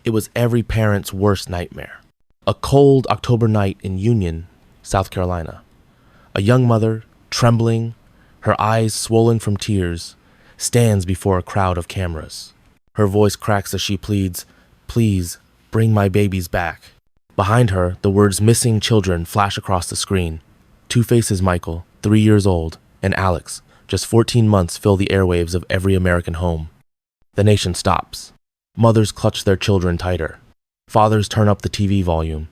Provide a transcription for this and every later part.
It was every parent's worst nightmare. A cold October night in Union, South Carolina. A young mother, trembling, her eyes swollen from tears, stands before a crowd of cameras. Her voice cracks as she pleads, "Please, bring my babies back." Behind her, the words "missing children" flash across the screen. Two faces, Michael, 3 years old, and Alex, just 14 months, fill the airwaves of every American home. The nation stops. Mothers clutch their children tighter. Fathers turn up the TV volume.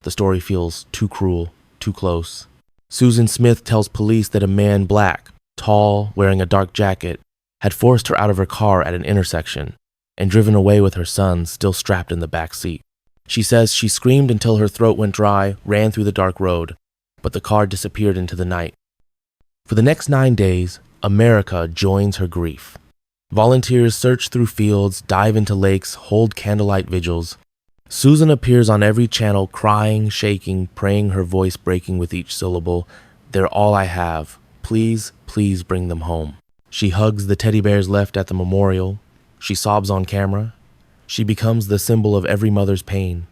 The story feels too cruel, too close. Susan Smith tells police that a man, black, tall, wearing a dark jacket, had forced her out of her car at an intersection and driven away with her son still strapped in the back seat. She says she screamed until her throat went dry, ran through the dark road, but the car disappeared into the night. For the next 9 days, America joins her grief. Volunteers search through fields, dive into lakes, hold candlelight vigils. Susan appears on every channel, crying, shaking, praying, her voice breaking with each syllable. "They're all I have. Please, please bring them home." She hugs the teddy bears left at the memorial. She sobs on camera. She becomes the symbol of every mother's pain.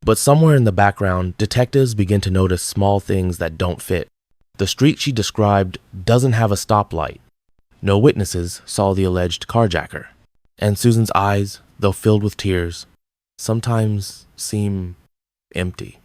But somewhere in the background, detectives begin to notice small things that don't fit. The street she described doesn't have a stoplight. No witnesses saw the alleged carjacker. And Susan's eyes, though filled with tears, sometimes seem empty.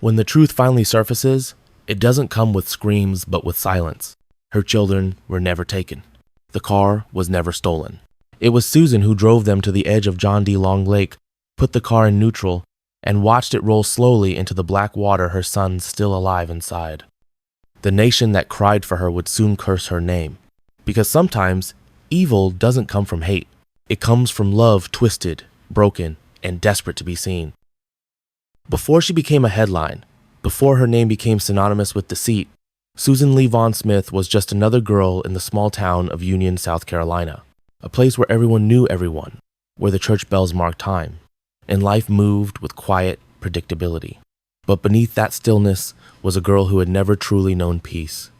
When the truth finally surfaces, it doesn't come with screams but with silence. Her children were never taken. The car was never stolen. It was Susan who drove them to the edge of John D. Long Lake, put the car in neutral, and watched it roll slowly into the black water, her son still alive inside. The nation that cried for her would soon curse her name. Because sometimes, evil doesn't come from hate. It comes from love twisted, broken, and desperate to be seen. Before she became a headline, before her name became synonymous with deceit, Susan Lee Vaughn Smith was just another girl in the small town of Union, South Carolina, a place where everyone knew everyone, where the church bells marked time, and life moved with quiet predictability. But beneath that stillness was a girl who had never truly known peace.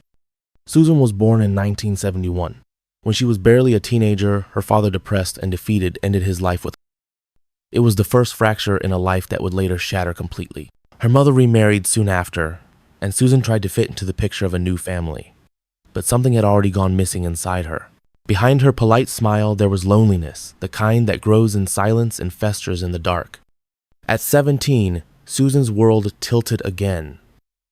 Susan was born in 1971. When she was barely a teenager, her father, depressed and defeated, ended his life with her. It was the first fracture in a life that would later shatter completely. Her mother remarried soon after, and Susan tried to fit into the picture of a new family. But something had already gone missing inside her. Behind her polite smile, there was loneliness, the kind that grows in silence and festers in the dark. At 17, Susan's world tilted again.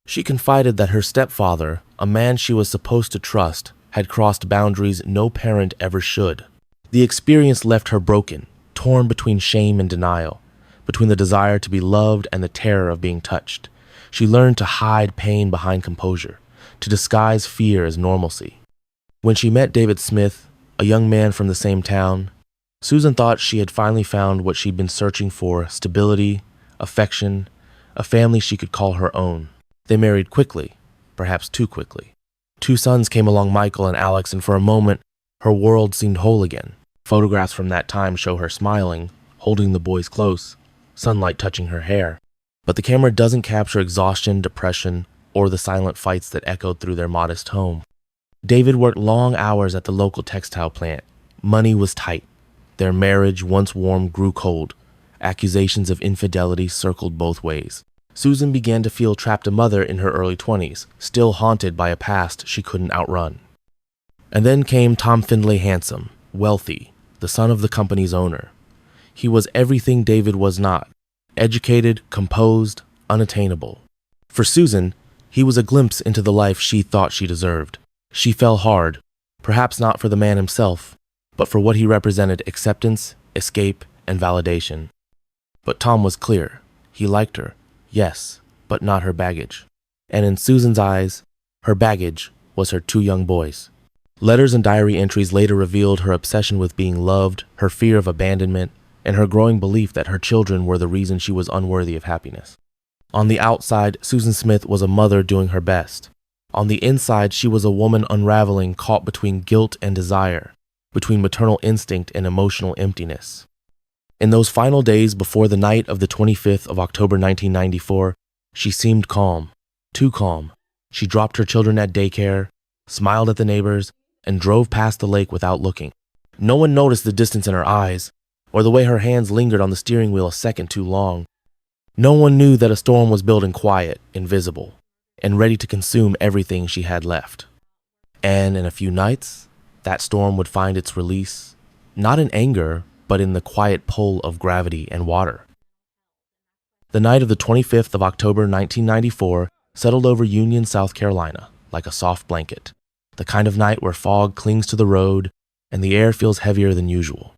She confided that her stepfather, a man she was supposed to trust, had crossed boundaries no parent ever should. The experience left her broken, torn between shame and denial, between the desire to be loved and the terror of being touched. She learned to hide pain behind composure, to disguise fear as normalcy. When she met David Smith, a young man from the same town, Susan thought she had finally found what she'd been searching for: stability, affection, a family she could call her own. They married quickly, perhaps too quickly. 2 sons came along, Michael and Alex, and for a moment, her world seemed whole again. Photographs from that time show her smiling, holding the boys close, sunlight touching her hair. But the camera doesn't capture exhaustion, depression, or the silent fights that echoed through their modest home. David worked long hours at the local textile plant. Money was tight. Their marriage, once warm, grew cold. Accusations of infidelity circled both ways. Susan began to feel trapped, a mother in her early 20s, still haunted by a past she couldn't outrun. And then came Tom Findlay Handsome, wealthy, the son of the company's owner. He was everything David was not: educated, composed, unattainable. For Susan, he was a glimpse into the life she thought she deserved. She fell hard, perhaps not for the man himself, but for what he represented: acceptance, escape, and validation. But Tom was clear. He liked her, yes, but not her baggage. And in Susan's eyes, her baggage was her 2 young boys. Letters and diary entries later revealed her obsession with being loved, her fear of abandonment, and her growing belief that her children were the reason she was unworthy of happiness. On the outside, Susan Smith was a mother doing her best. On the inside, she was a woman unraveling, caught between guilt and desire, between maternal instinct and emotional emptiness. In those final days before the night of the 25th of October 1994, she seemed calm, too calm. She dropped her children at daycare, smiled at the neighbors, and drove past the lake without looking. No one noticed the distance in her eyes, or the way her hands lingered on the steering wheel a second too long. No one knew that a storm was building quiet, invisible, and ready to consume everything she had left. And in a few nights, that storm would find its release, not in anger, but in the quiet pull of gravity and water. The night of the 25th of October 1994 settled over Union, South Carolina, like a soft blanket, the kind of night where fog clings to the road and the air feels heavier than usual.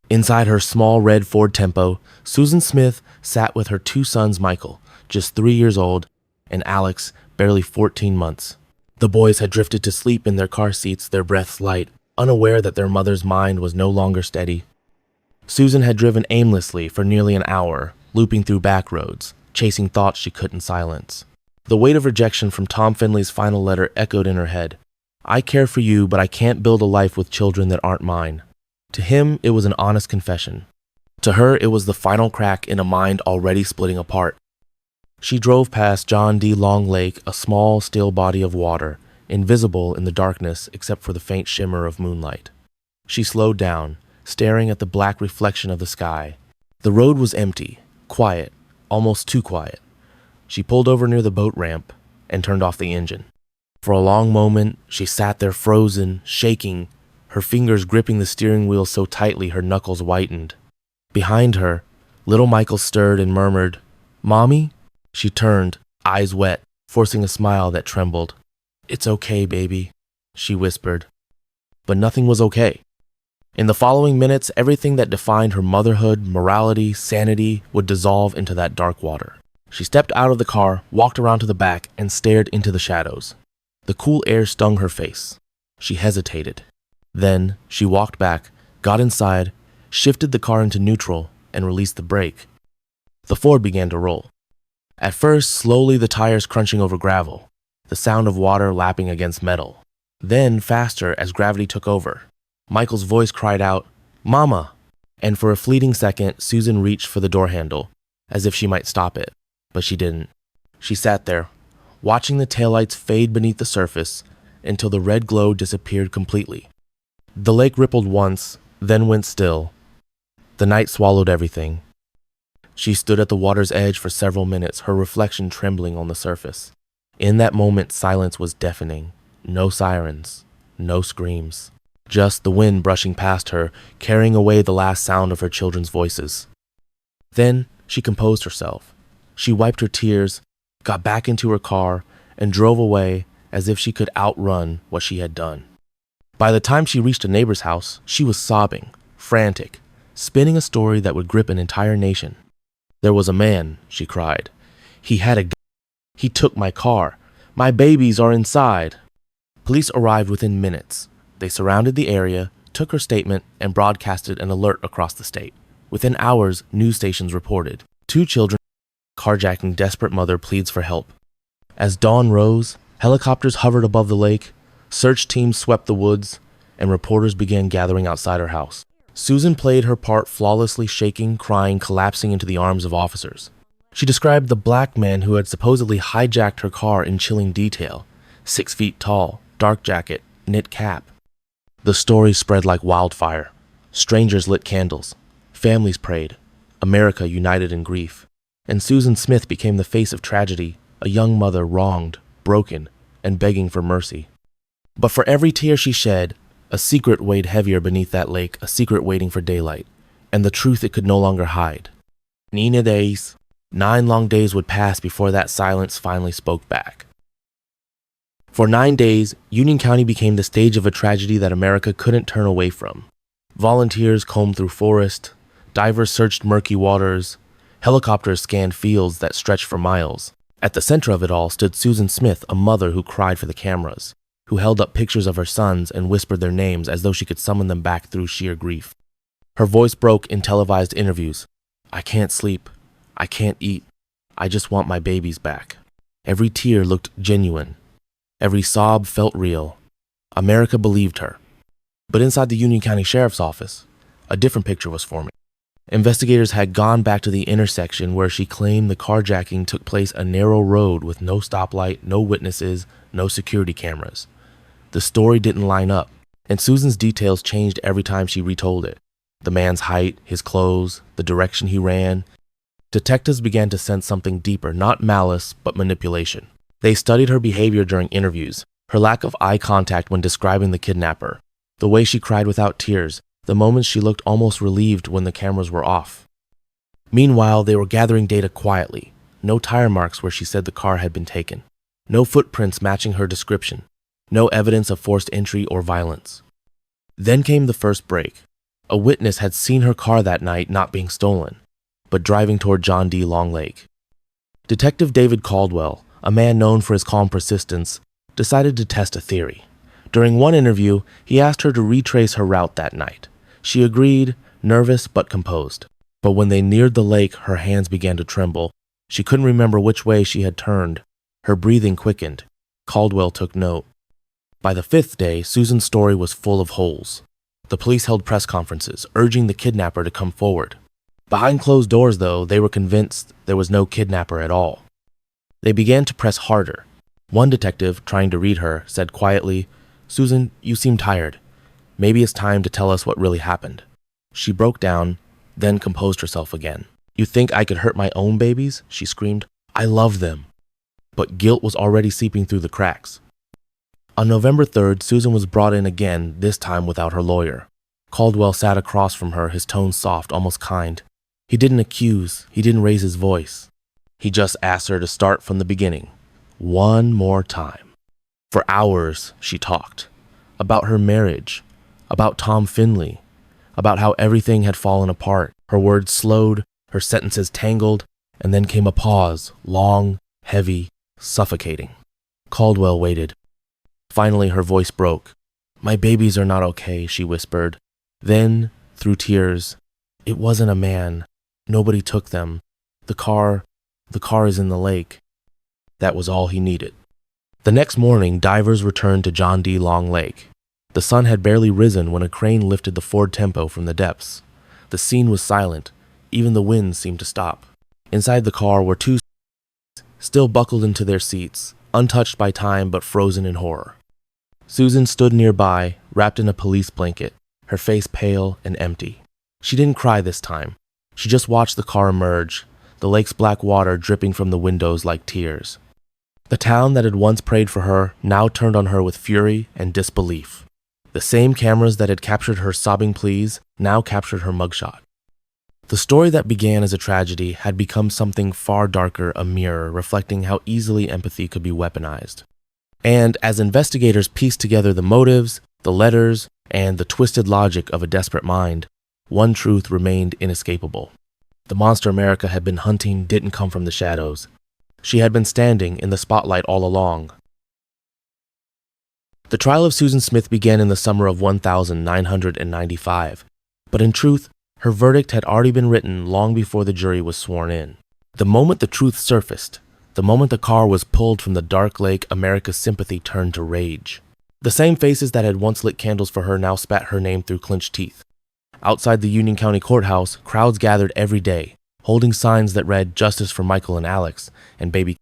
Inside her small red Ford Tempo, Susan Smith sat with her two sons, Michael, just 3 years old, and Alex, barely 14 months. The boys had drifted to sleep in their car seats, their breaths light, unaware that their mother's mind was no longer steady. Susan had driven aimlessly for nearly an hour, looping through back roads, chasing thoughts she couldn't silence. The weight of rejection from Tom Finley's final letter echoed in her head. I care for you, but I can't build a life with children that aren't mine. To him, it was an honest confession. To her, it was the final crack in a mind already splitting apart. She drove past John D. Long Lake, a small, still body of water, invisible in the darkness except for the faint shimmer of moonlight. She slowed down, staring at the black reflection of the sky. The road was empty, quiet, almost too quiet. She pulled over near the boat ramp and turned off the engine. For a long moment, she sat there frozen, shaking, her fingers gripping the steering wheel so tightly her knuckles whitened. Behind her, little Michael stirred and murmured, "Mommy?" She turned, eyes wet, forcing a smile that trembled. "It's okay, baby," she whispered. But nothing was okay. In the following minutes, everything that defined her motherhood, morality, sanity would dissolve into that dark water. She stepped out of the car, walked around to the back, and stared into the shadows. The cool air stung her face. She hesitated. Then she walked back, got inside, shifted the car into neutral, and released the brake. The Ford began to roll. At first, slowly, the tires crunching over gravel, the sound of water lapping against metal. Then, faster as gravity took over. Michael's voice cried out, "Mama!" And for a fleeting second, Susan reached for the door handle, as if she might stop it, but she didn't. She sat there, watching the taillights fade beneath the surface until the red glow disappeared completely. The lake rippled once, then went still. The night swallowed everything. She stood at the water's edge for several minutes, her reflection trembling on the surface. In that moment, silence was deafening. No sirens, no screams. Just the wind brushing past her, carrying away the last sound of her children's voices. Then she composed herself. She wiped her tears, got back into her car, and drove away as if she could outrun what she had done. By the time she reached a neighbor's house, she was sobbing, frantic, spinning a story that would grip an entire nation. "There was a man," she cried. "He had a gun. He took my car. My babies are inside." Police arrived within minutes. They surrounded the area, took her statement, and broadcasted an alert across the state. Within hours, news stations reported. 2 children carjacking desperate mother pleads for help. As dawn rose, helicopters hovered above the lake, search teams swept the woods, and reporters began gathering outside her house. Susan played her part flawlessly, shaking, crying, collapsing into the arms of officers. She described the black man who had supposedly hijacked her car in chilling detail. 6 feet tall, dark jacket, knit cap. The story spread like wildfire. Strangers lit candles. Families prayed. America united in grief. And Susan Smith became the face of tragedy, a young mother wronged, broken, and begging for mercy. But for every tear she shed, a secret weighed heavier beneath that lake, a secret waiting for daylight, and the truth it could no longer hide. 9 days, 9 long days would pass before that silence finally spoke back. For 9 days, Union County became the stage of a tragedy that America couldn't turn away from. Volunteers combed through forest, divers searched murky waters, helicopters scanned fields that stretched for miles. At the center of it all stood Susan Smith, a mother who cried for the cameras, who held up pictures of her sons and whispered their names as though she could summon them back through sheer grief. Her voice broke in televised interviews. "I can't sleep. I can't eat. I just want my babies back." Every tear looked genuine. Every sob felt real. America believed her. But inside the Union County Sheriff's Office, a different picture was forming. Investigators had gone back to the intersection where she claimed the carjacking took place, a narrow road with no stoplight, no witnesses, no security cameras. The story didn't line up, and Susan's details changed every time she retold it. The man's height, his clothes, the direction he ran. Detectives began to sense something deeper, not malice, but manipulation. They studied her behavior during interviews, her lack of eye contact when describing the kidnapper, the way she cried without tears, the moments she looked almost relieved when the cameras were off. Meanwhile, they were gathering data quietly. No tire marks where she said the car had been taken. No footprints matching her description. No evidence of forced entry or violence. Then came the first break. A witness had seen her car that night not being stolen, but driving toward John D. Long Lake. Detective David Caldwell, a man known for his calm persistence, decided to test a theory. During one interview, he asked her to retrace her route that night. She agreed, nervous but composed. But when they neared the lake, her hands began to tremble. She couldn't remember which way she had turned. Her breathing quickened. Caldwell took note. By the fifth day, Susan's story was full of holes. The police held press conferences, urging the kidnapper to come forward. Behind closed doors, though, they were convinced there was no kidnapper at all. They began to press harder. One detective, trying to read her, said quietly, "Susan, you seem tired. Maybe it's time to tell us what really happened." She broke down, then composed herself again. "You think I could hurt my own babies?" she screamed. "I love them." But guilt was already seeping through the cracks. On November 3rd, Susan was brought in again, this time without her lawyer. Caldwell sat across from her, his tone soft, almost kind. He didn't accuse, he didn't raise his voice. He just asked her to start from the beginning. One more time. For hours, she talked. About her marriage, about Tom Finley, about how everything had fallen apart. Her words slowed, her sentences tangled, and then came a pause, long, heavy, suffocating. Caldwell waited. Finally, her voice broke. "My babies are not okay," she whispered. Then, through tears, "It wasn't a man. Nobody took them. The car is in the lake." That was all he needed. The next morning, divers returned to John D. Long Lake. The sun had barely risen when a crane lifted the Ford Tempo from the depths. The scene was silent. Even the wind seemed to stop. Inside the car were two still buckled into their seats, untouched by time but frozen in horror. Susan stood nearby, wrapped in a police blanket, her face pale and empty. She didn't cry this time. She just watched the car emerge, the lake's black water dripping from the windows like tears. The town that had once prayed for her now turned on her with fury and disbelief. The same cameras that had captured her sobbing pleas now captured her mugshot. The story that began as a tragedy had become something far darker, a mirror reflecting how easily empathy could be weaponized. And as investigators pieced together the motives, the letters, and the twisted logic of a desperate mind, one truth remained inescapable. The monster America had been hunting didn't come from the shadows. She had been standing in the spotlight all along. The trial of Susan Smith began in the summer of 1995, but in truth, her verdict had already been written long before the jury was sworn in. The moment the truth surfaced, the moment the car was pulled from the dark lake, America's sympathy turned to rage. The same faces that had once lit candles for her now spat her name through clenched teeth. Outside the Union County Courthouse, crowds gathered every day, holding signs that read "Justice for Michael and Alex" and "Baby."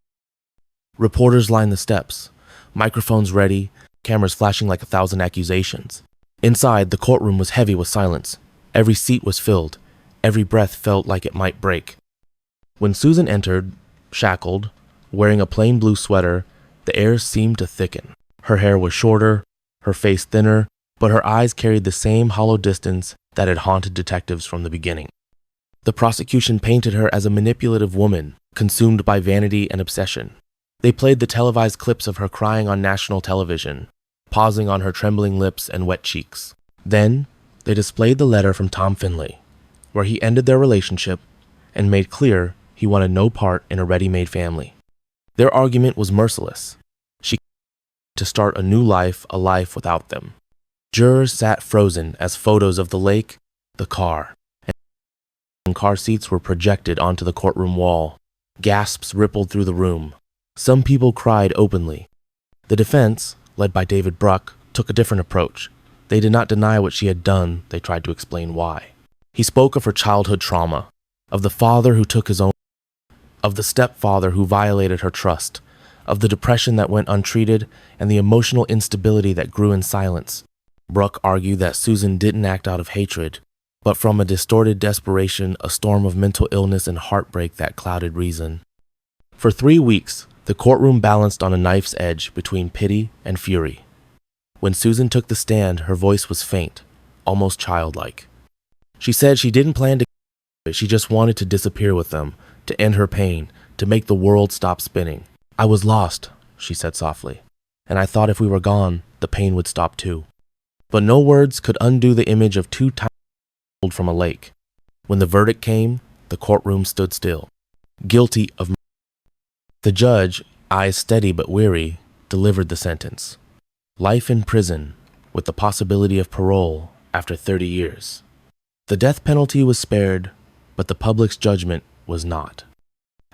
Reporters lined the steps, microphones ready, cameras flashing like 1,000 accusations. Inside, the courtroom was heavy with silence. Every seat was filled. Every breath felt like it might break. When Susan entered, shackled, wearing a plain blue sweater, the air seemed to thicken. Her hair was shorter, her face thinner, but her eyes carried the same hollow distance that had haunted detectives from the beginning. The prosecution painted her as a manipulative woman, consumed by vanity and obsession. They played the televised clips of her crying on national television, pausing on her trembling lips and wet cheeks. Then, they displayed the letter from Tom Finley, where he ended their relationship and made clear he wanted no part in a ready-made family. Their argument was merciless. She to start a new life, a life without them. Jurors sat frozen as photos of the lake, the car, and car seats were projected onto the courtroom wall. Gasps rippled through the room. Some people cried openly. The defense, led by David Bruck, took a different approach. They did not deny what she had done, they tried to explain why. He spoke of her childhood trauma, of the father who took his own, of the stepfather who violated her trust, of the depression that went untreated, and the emotional instability that grew in silence. Bruck argued that Susan didn't act out of hatred. but from a distorted desperation, a storm of mental illness and heartbreak that clouded reason. For 3 weeks, the courtroom balanced on a knife's edge between pity and fury. When Susan took the stand, her voice was faint, almost childlike. She said she didn't plan to kill it, she just wanted to disappear with them, to end her pain, to make the world stop spinning. "I was lost," she said softly, "and I thought if we were gone, the pain would stop too." But no words could undo the image of two tiny pulled from a lake. When the verdict came, the courtroom stood still. Guilty of murder. The judge, eyes steady but weary, delivered the sentence. Life in prison, with the possibility of parole after 30 years. The death penalty was spared, but the public's judgment was not.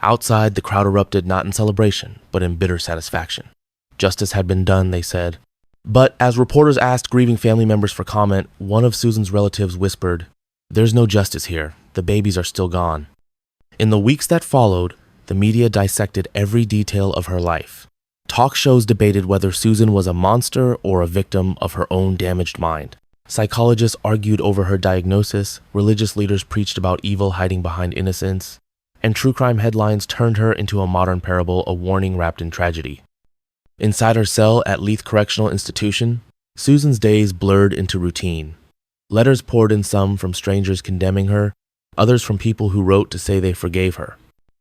Outside, the crowd erupted not in celebration, but in bitter satisfaction. Justice had been done, they said. But as reporters asked grieving family members for comment, one of Susan's relatives whispered, "There's no justice here. The babies are still gone." In the weeks that followed, the media dissected every detail of her life. Talk shows debated whether Susan was a monster or a victim of her own damaged mind. Psychologists argued over her diagnosis, religious leaders preached about evil hiding behind innocence, and true crime headlines turned her into a modern parable, a warning wrapped in tragedy. Inside her cell at Leith Correctional Institution, Susan's days blurred into routine. Letters poured in, some from strangers condemning her, others from people who wrote to say they forgave her.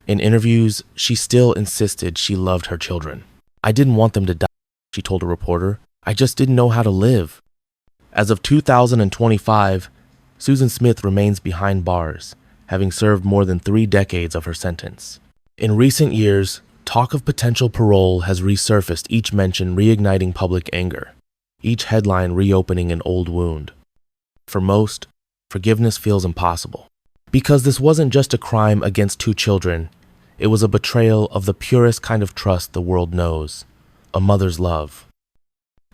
In interviews, she still insisted she loved her children. "I didn't want them to die," she told a reporter. "I just didn't know how to live." As of 2025, Susan Smith remains behind bars, having served more than 3 decades of her sentence. In recent years, talk of potential parole has resurfaced, each mention reigniting public anger, each headline reopening an old wound. For most, forgiveness feels impossible. Because this wasn't just a crime against 2 children, it was a betrayal of the purest kind of trust the world knows, a mother's love.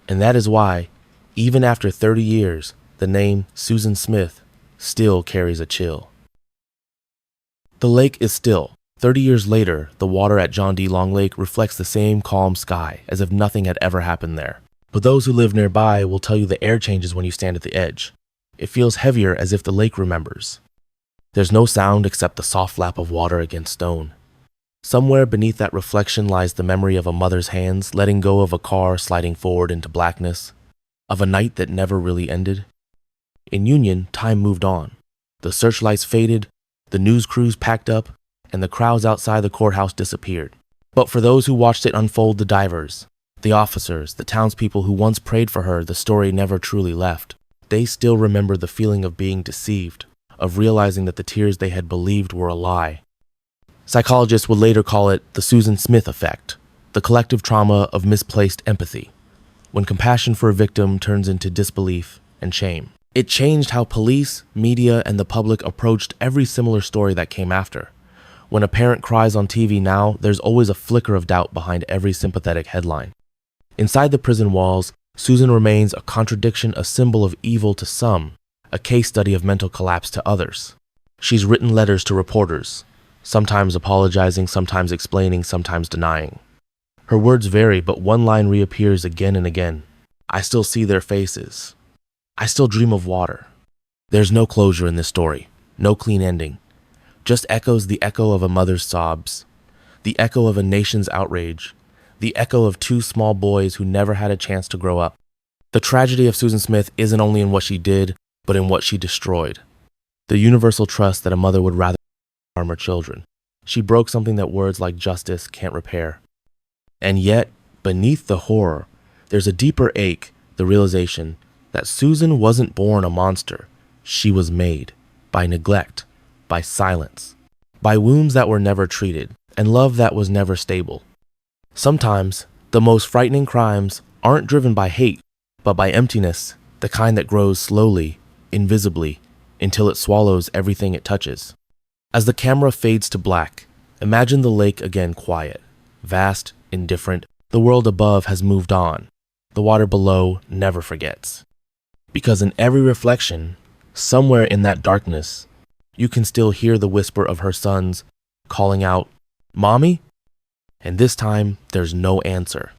And that is why, even after 30 years, the name Susan Smith still carries a chill. The lake is still. 30 years later, the water at John D. Long Lake reflects the same calm sky, as if nothing had ever happened there. But those who live nearby will tell you the air changes when you stand at the edge. It feels heavier, as if the lake remembers. There's no sound except the soft lap of water against stone. Somewhere beneath that reflection lies the memory of a mother's hands letting go of a car sliding forward into blackness, of a night that never really ended. In Union, time moved on. The searchlights faded, the news crews packed up, and the crowds outside the courthouse disappeared. But for those who watched it unfold, the divers, the officers, the townspeople who once prayed for her, the story never truly left. They still remember the feeling of being deceived, of realizing that the tears they had believed were a lie. Psychologists would later call it the Susan Smith effect, the collective trauma of misplaced empathy, when compassion for a victim turns into disbelief and shame. It changed how police, media, and the public approached every similar story that came after. When a parent cries on TV now, there's always a flicker of doubt behind every sympathetic headline. Inside the prison walls, Susan remains a contradiction, a symbol of evil to some, a case study of mental collapse to others. She's written letters to reporters, sometimes apologizing, sometimes explaining, sometimes denying. Her words vary, but one line reappears again and again. "I still see their faces. I still dream of water." There's no closure in this story, no clean ending. Just echoes, the echo of a mother's sobs, the echo of a nation's outrage, the echo of 2 small boys who never had a chance to grow up. The tragedy of Susan Smith isn't only in what she did, but in what she destroyed. The universal trust that a mother would rather harm her children. She broke something that words like justice can't repair. And yet, beneath the horror, there's a deeper ache, the realization that Susan wasn't born a monster. She was made by neglect, by silence, by wounds that were never treated, and love that was never stable. Sometimes, the most frightening crimes aren't driven by hate, but by emptiness, the kind that grows slowly, invisibly, until it swallows everything it touches. As the camera fades to black, imagine the lake again quiet, vast, indifferent. The world above has moved on. The water below never forgets. Because in every reflection, somewhere in that darkness, you can still hear the whisper of her sons calling out, "Mommy?" And this time, there's no answer.